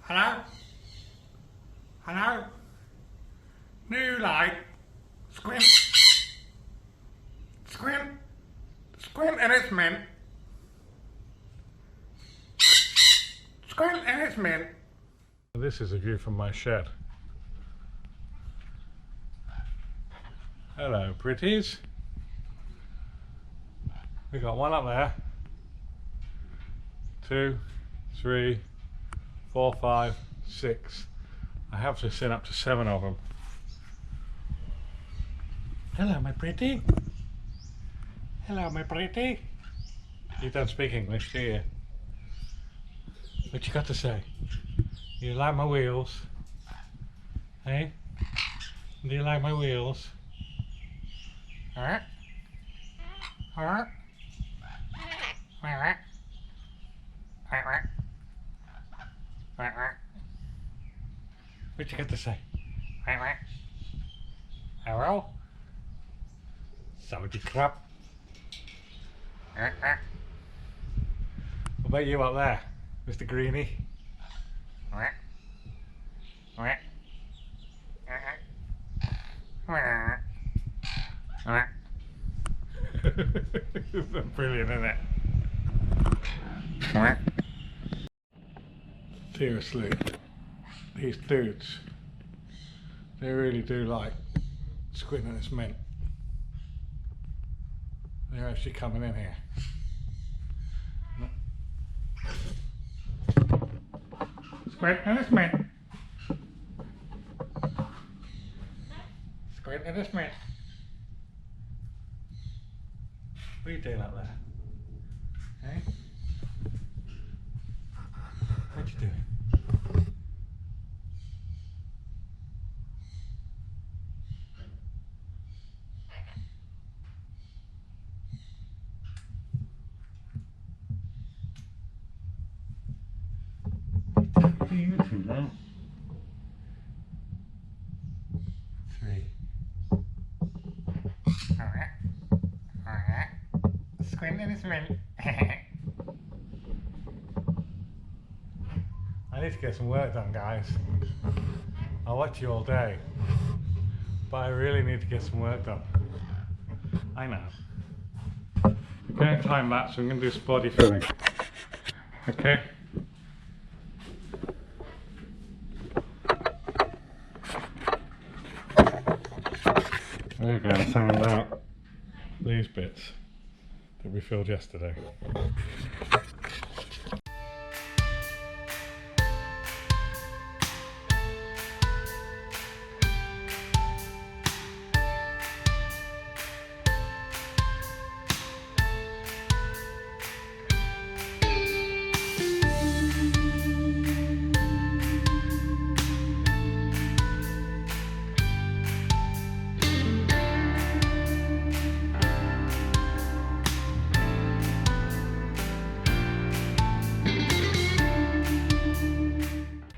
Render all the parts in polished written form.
Hello? Hello? New light. Squint. Squint. Squint and it's mint. Squint and it's mint. This is a view from my shed. Hello, pretties. We got one up there. 2, 3, 4, 5, 6. I have to send up to 7 of them. Hello, my pretty. Hello, my pretty. You don't speak English, do you? What you got to say? You like my wheels? Hey? Do you like my wheels? Alright? Alright? Alright? Alright? Alright? What you got to say? Alright? Hello? Saudi crap. What about you up there, Mr. Greenie? Brilliant, isn't it? Seriously, these dudes, they really do like Squint and it's mint. They're actually coming in here. Squint and it's mint. Squint and it's mint. What are you doing up there? Hey? What you doing? What are you two now? 3. Alright. Alright. Squint and it's mint. I need to get some work done, guys. I'll watch you all day, but I really need to get some work done. I know. We're going to time lapse, so I'm going to do some body filming. Okay? We're going to sand out these bits that we filled yesterday.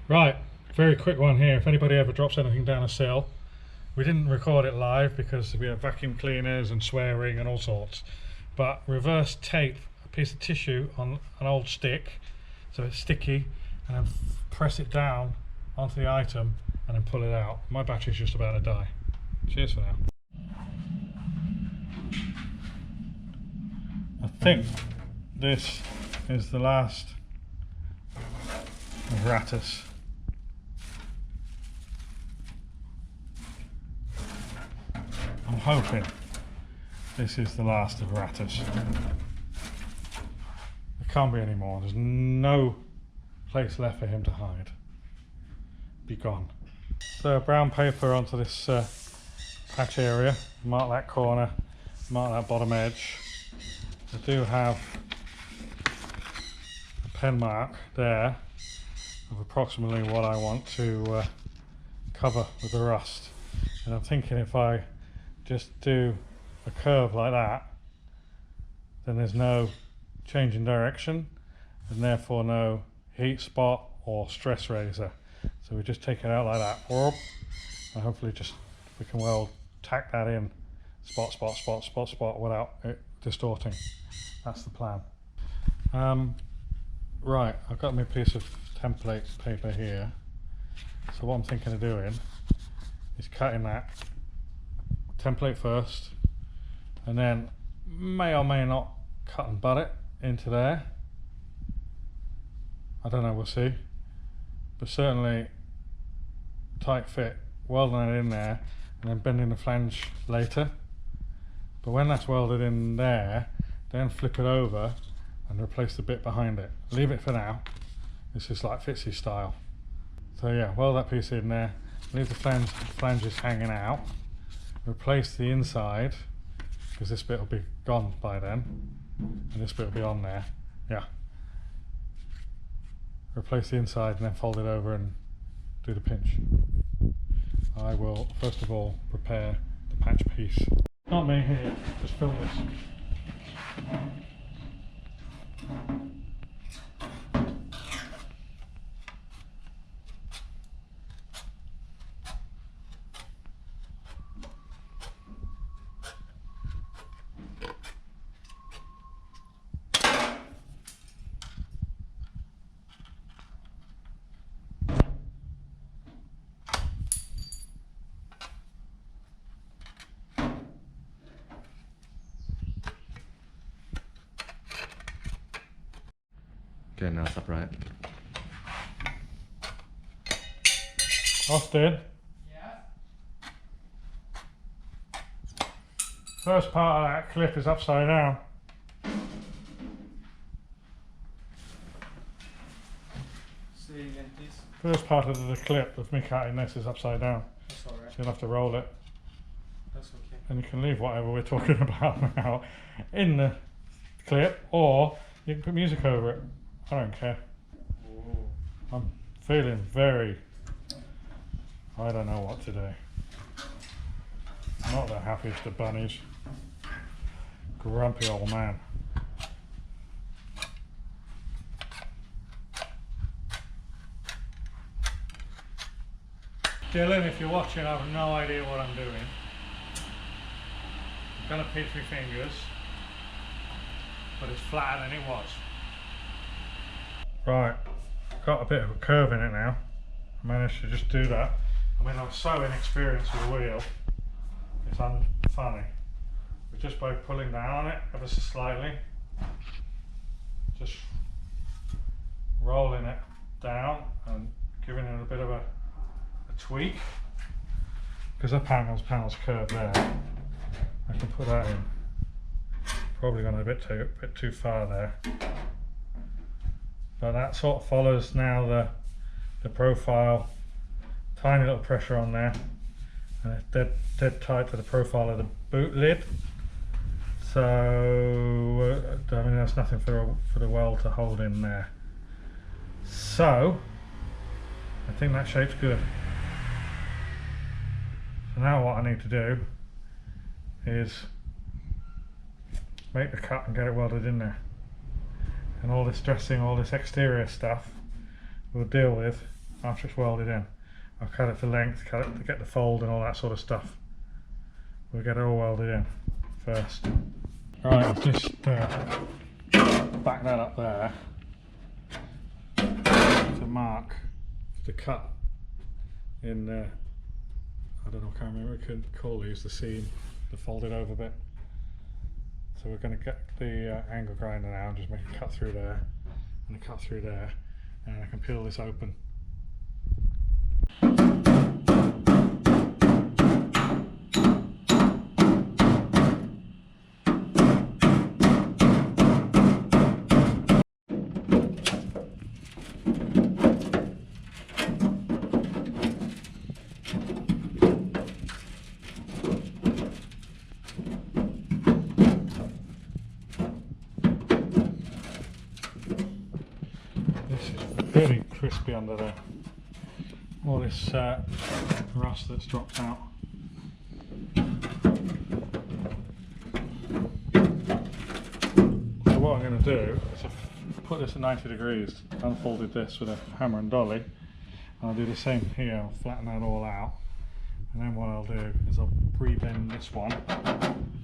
Right, very quick one here. If anybody ever drops anything down a sill, we didn't record it live because we have vacuum cleaners and swearing and all sorts, but reverse tape a piece of tissue on an old stick so it's sticky and then press it down onto the item and then pull it out. My battery's just about to die. Cheers for now. I think this is the last apparatus. I'm hoping this is the last apparatus. There can't be any more. There's no place left for him to hide. Be gone. So brown paper onto this patch area. Mark that corner, mark that bottom edge. I do have a pen mark there of approximately what I want to cover with the rust. And I'm thinking if I just do a curve like that, then there's no change in direction and therefore no heat spot or stress razor. So we just take it out like that, and hopefully just we can well tack that in spot without it distorting. That's the plan. Right, I've got my piece of template paper here. So what I'm thinking of doing is cutting that template first, and then may or may not cut and butt it into there. I don't know, we'll see. But certainly tight fit, welding it in there and then bending the flange later. But when that's welded in there, then flip it over and replace the bit behind it. Leave it for now. This is like Fitzy style. So yeah, weld that piece in there, leave the flanges hanging out, replace the inside, because this bit will be gone by then, and this bit will be on there. Yeah. Replace the inside and then fold it over and do the pinch. I will first of all prepare the patch piece. Not me here, just film this. Okay, now it's upright. Austin? Yeah? First part of that clip is upside down. Say again, please. First part of the clip of me cutting this is upside down. That's alright. So you'll have to roll it. That's okay. And you can leave whatever we're talking about now in the clip, or you can put music over it. I don't care. Oh. I'm feeling very, I don't know what to do. Not the happiest of bunnies. Grumpy old man. Dylan, if you're watching, I have no idea what I'm doing. I'm gonna pinch my fingers, but it's flatter than it was. Right, got a bit of a curve in it now. I managed to just do that. I mean, I'm so inexperienced with the wheel, it's unfunny. But just by pulling down on it ever so slightly, just rolling it down and giving it a bit of a tweak, because that panel's curved there. I can put that in. Probably gone a bit too far there. But that sort of follows now the profile. Tiny little pressure on there, and it's dead tight to the profile of the boot lid. So I mean, there's nothing for the weld to hold in there. So I think that shape's good. So now what I need to do is make the cut and get it welded in there. And all this dressing, all this exterior stuff we'll deal with after it's welded in. I'll cut it to length, cut it to get the fold and all that sort of stuff. We'll get it all welded in first. Right, just back that up there to mark the cut in I don't know, I can't remember what we could call these, the seam, the folded over bit. So we're going to get the angle grinder now and just make a cut through there and a cut through there, and I can peel this open. Really crispy under there. All this rust that's dropped out. So what I'm going to do is put this at 90 degrees, unfolded this with a hammer and dolly, and I'll do the same here. I'll flatten that all out, and then what I'll do is I'll pre-bend this one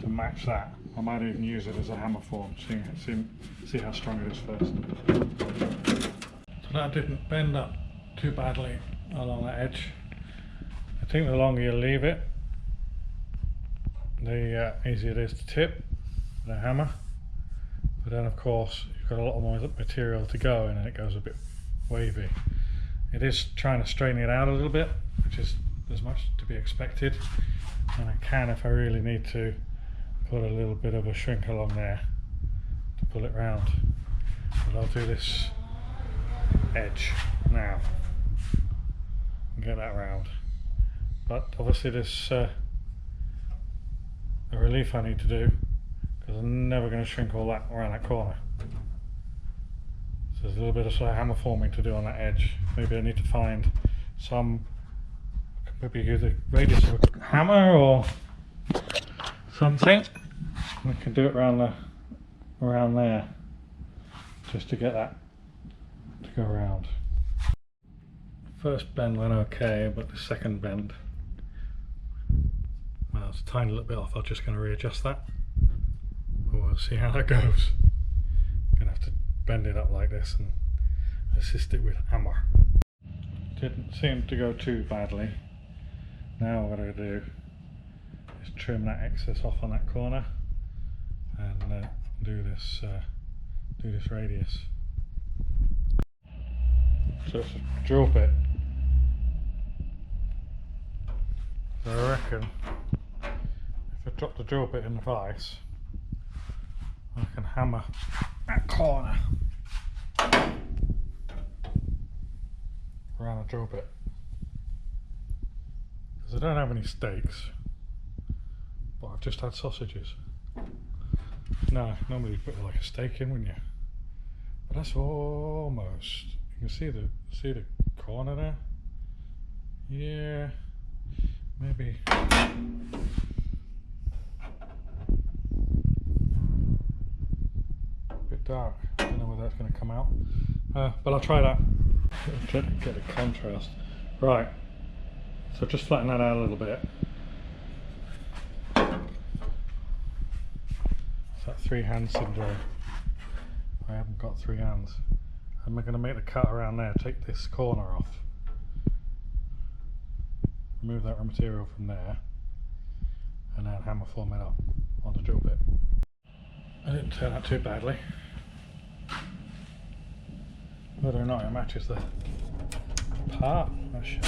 to match that. I might even use it as a hammer form, see how strong it is first. that didn't bend up too badly along that edge. I think the longer you leave it, the easier it is to tip with a hammer. But then of course you've got a lot more material to go and then it goes a bit wavy. It is trying to straighten it out a little bit, which is as much to be expected, and I can, if I really need to, put a little bit of a shrink along there to pull it round. But I'll do this edge now and get that round. But obviously there's a relief I need to do, because I'm never going to shrink all that around that corner. So there's a little bit of sort of hammer forming to do on that edge. Maybe I need to find some, maybe use the radius of a hammer or something. I can do it around there, just to get that to go around. First bend went okay, but the second bend, well, it's a tiny little bit off. I'm just going to readjust that. We'll see how that goes. I'm going to have to bend it up like this and assist it with hammer. Didn't seem to go too badly. Now what I'm going to do is trim that excess off on that corner and do this radius. So it's a drill bit. So I reckon if I drop the drill bit in the vise, I can hammer that corner around a drill bit. Because I don't have any steaks, but I've just had sausages. No, normally you'd put like a steak in, wouldn't you? But that's almost. You can see the corner there. Yeah, maybe. Bit dark. I don't know whether that's going to come out, but I'll try that. Try to get a contrast. Right. So just flatten that out a little bit. It's that three-hand syndrome. I haven't got three hands. I'm going to make the cut around there, take this corner off, remove that material from there, and then hammer form it up on the drill bit. It didn't turn out too badly. Whether or not it matches the part, I'm not sure.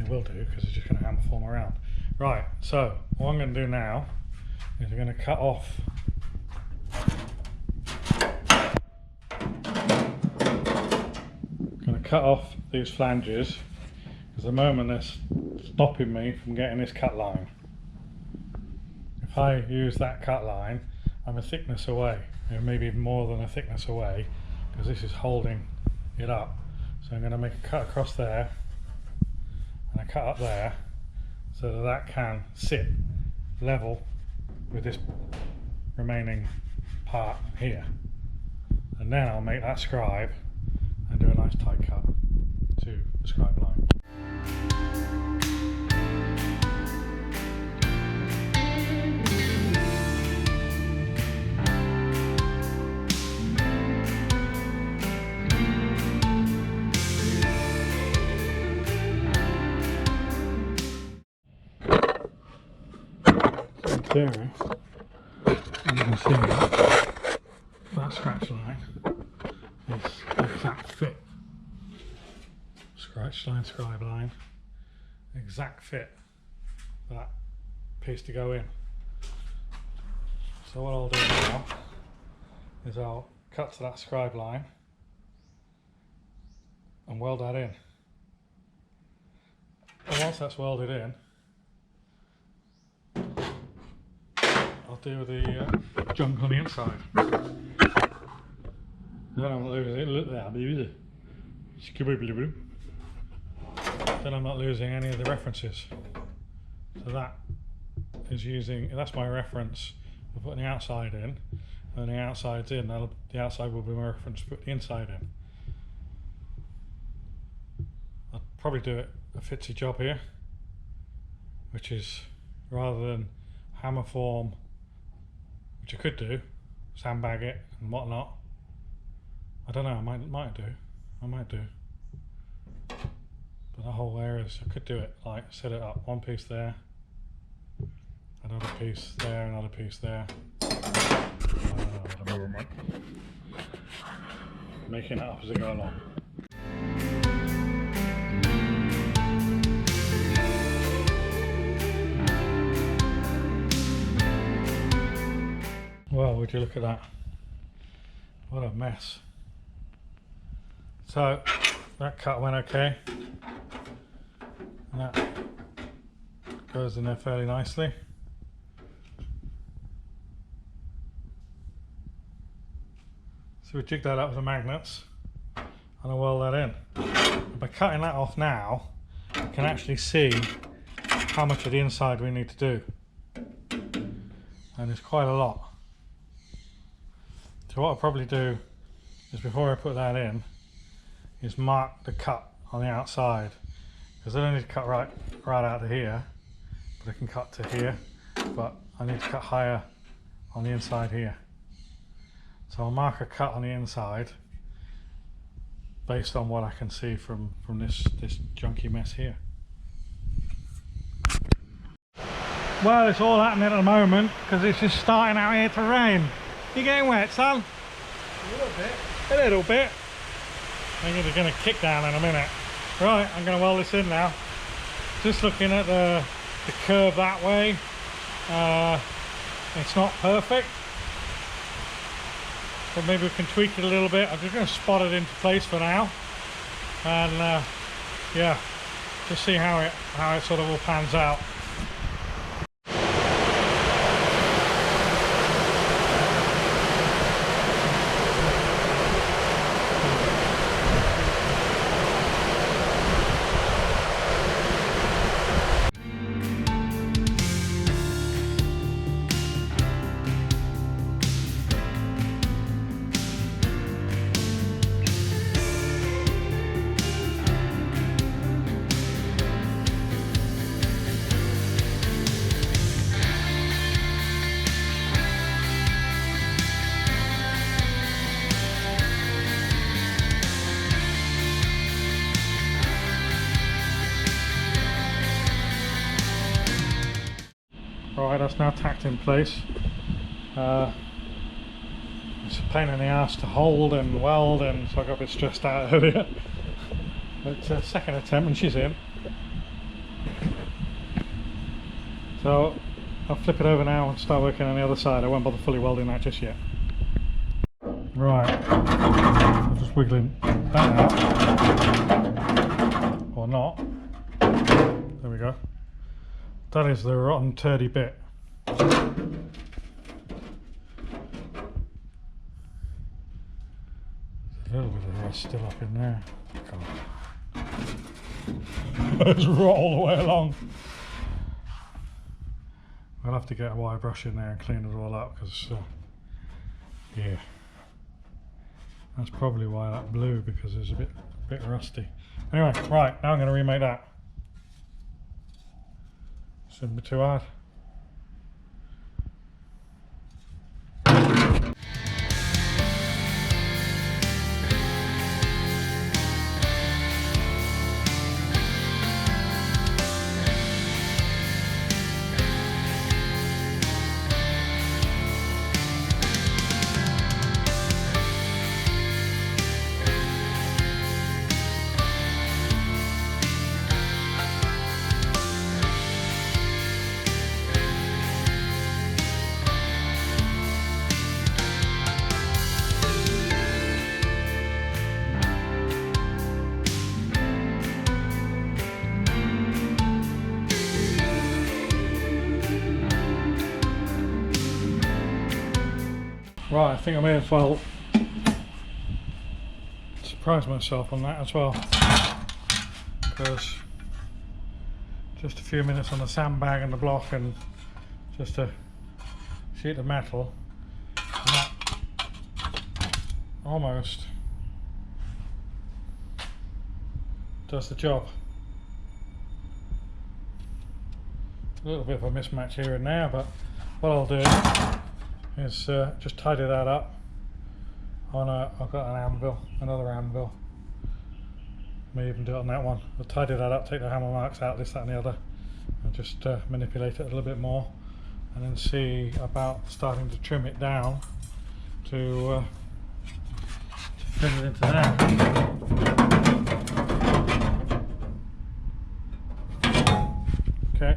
It will do, because it's just going to hammer form around. Right, so what I'm going to do now is I'm going to cut off these flanges, because at the moment they're stopping me from getting this cut line. If I use that cut line, I'm a thickness away, maybe even more than a thickness away, because this is holding it up. So I'm going to make a cut across there and a cut up there, so that that can sit level with this remaining part here. And then I'll make that scribe and do a nice tight cut to the scribe line. So in theory, you can see that scratch line is the exact fit. Scratch line, scribe line, exact fit for that piece to go in. So what I'll do now is I'll cut to that scribe line and weld that in. And once that's welded in, I'll do the junk on the inside. Then I'm not losing any of the references. So that is that's my reference for putting the outside in, and the outside's in, the outside will be my reference to put the inside in. I'll probably do a fitsy job here, which is, rather than hammer form, which I could do, sandbag it and whatnot, I don't know, I might do. I might do. But the whole area, I could do it like set it up, one piece there, another piece there, another piece there. Making it up as I go along. Well, would you look at that? What a mess. So that cut went okay. And that goes in there fairly nicely. So we jig that up with the magnets and I'll weld that in. By cutting that off now, you can actually see how much of the inside we need to do. And it's quite a lot. So what I'll probably do is before I put that in, is mark the cut on the outside. Because I don't need to cut right out to here, but I can cut to here, but I need to cut higher on the inside here. So I'll mark a cut on the inside based on what I can see from this junky mess here. Well, it's all happening at the moment because it's just starting out here to rain. You getting wet, son? A little bit. A little bit. I think it's going to kick down in a minute. Right, I'm going to weld this in now. Just looking at the curve that way. It's not perfect, but maybe we can tweak it a little bit. I'm just going to spot it into place for now, and yeah, just see how it sort of all pans out. Alright, that's now tacked in place. It's a pain in the ass to hold and weld, and so I got a bit stressed out earlier. But second attempt and she's in. So I'll flip it over now and start working on the other side. I won't bother fully welding that just yet. Right, I'm just wiggling that out. Or not. There we go. That is the rotten turdy bit. There's a little bit of rust still up in there. It's raw all the way along. I'll have to get a wire brush in there and clean it all up because, yeah, that's probably why that blew, because it's a bit rusty. Anyway, right, now I'm going to remake that. Shouldn't be too hard. Right, I think I may as well surprise myself on that as well, because just a few minutes on the sandbag and the block and just a sheet of metal, and that almost does the job. A little bit of a mismatch here and there, but what I'll do is just tidy that up I've got an anvil, another anvil. May even do it on that one. I'll tidy that up, take the hammer marks out, this, that and the other, and just manipulate it a little bit more, and then see about starting to trim it down to fit it into there. Okay.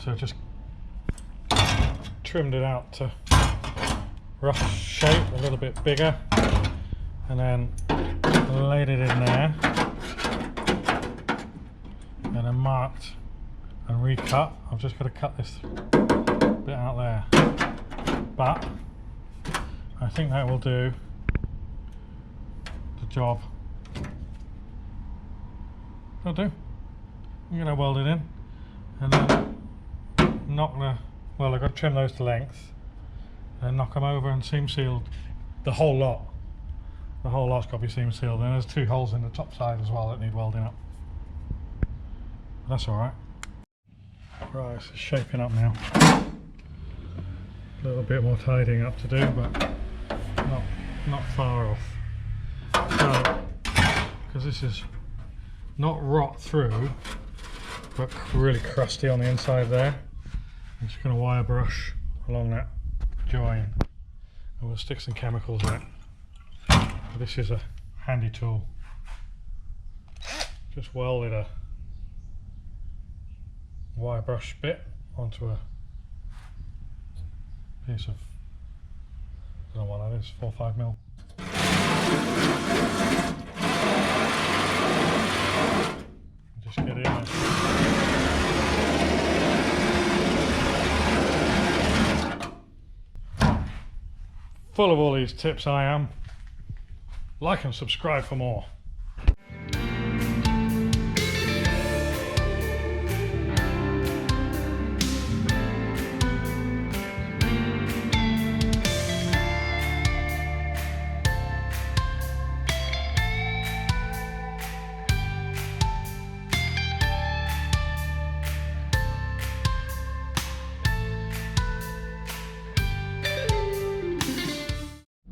So just trimmed it out to rough shape, a little bit bigger, and then laid it in there, and then marked and recut. I've just got to cut this bit out there, but I think that will do the job. That'll do. I'm going to weld it in, and then knock well, I've got to trim those to length and knock them over and seam sealed the whole lot. The whole lot's got to be seam sealed, and there's 2 holes in the top side as well that need welding up. But that's alright. Right, so it's shaping up now. A little bit more tidying up to do, but not far off. So, because this is not rot through, but really crusty on the inside there, I'm just going to wire brush along that join, and we'll stick some chemicals in it. This is a handy tool. Just welded a wire brush bit onto a piece of, I don't know what that is, 4 or 5 mil. Just get in there. Full of all these tips I am. Like and subscribe for more.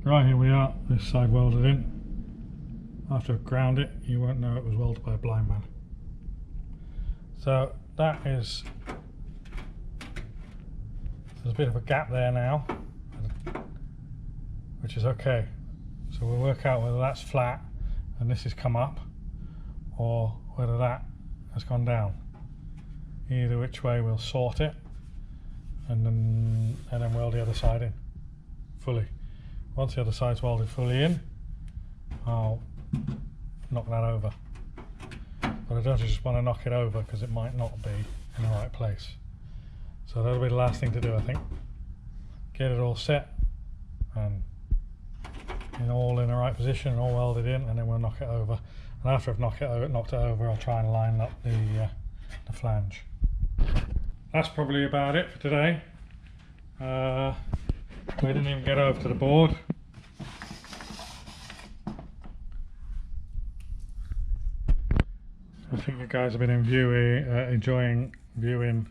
Right, here we are, this side welded in. After I've ground it, you won't know it was welded by a blind man. So that is, there's a bit of a gap there now, which is okay. So we'll work out whether that's flat and this has come up, or whether that has gone down. Either which way we'll sort it, and then weld the other side in fully. Once the other side's welded fully in, I'll knock that over. But I don't just want to knock it over because it might not be in the right place. So that'll be the last thing to do, I think. Get it all set and all in the right position and all welded in, and then we'll knock it over. And after I've knocked it over, I'll try and line up the flange. That's probably about it for today. We didn't even get over to the board. I think you guys have been enjoying viewing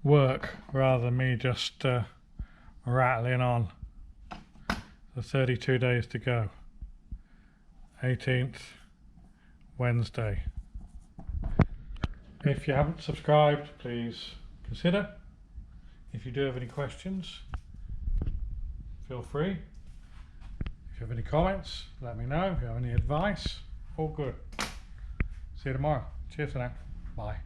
work rather than me just rattling on. The 32 days to go. 18th, Wednesday. If you haven't subscribed, please consider. If you do have any questions, feel free. If you have any comments, let me know. If you have any advice, all good. See you tomorrow. Cheers for now. Bye.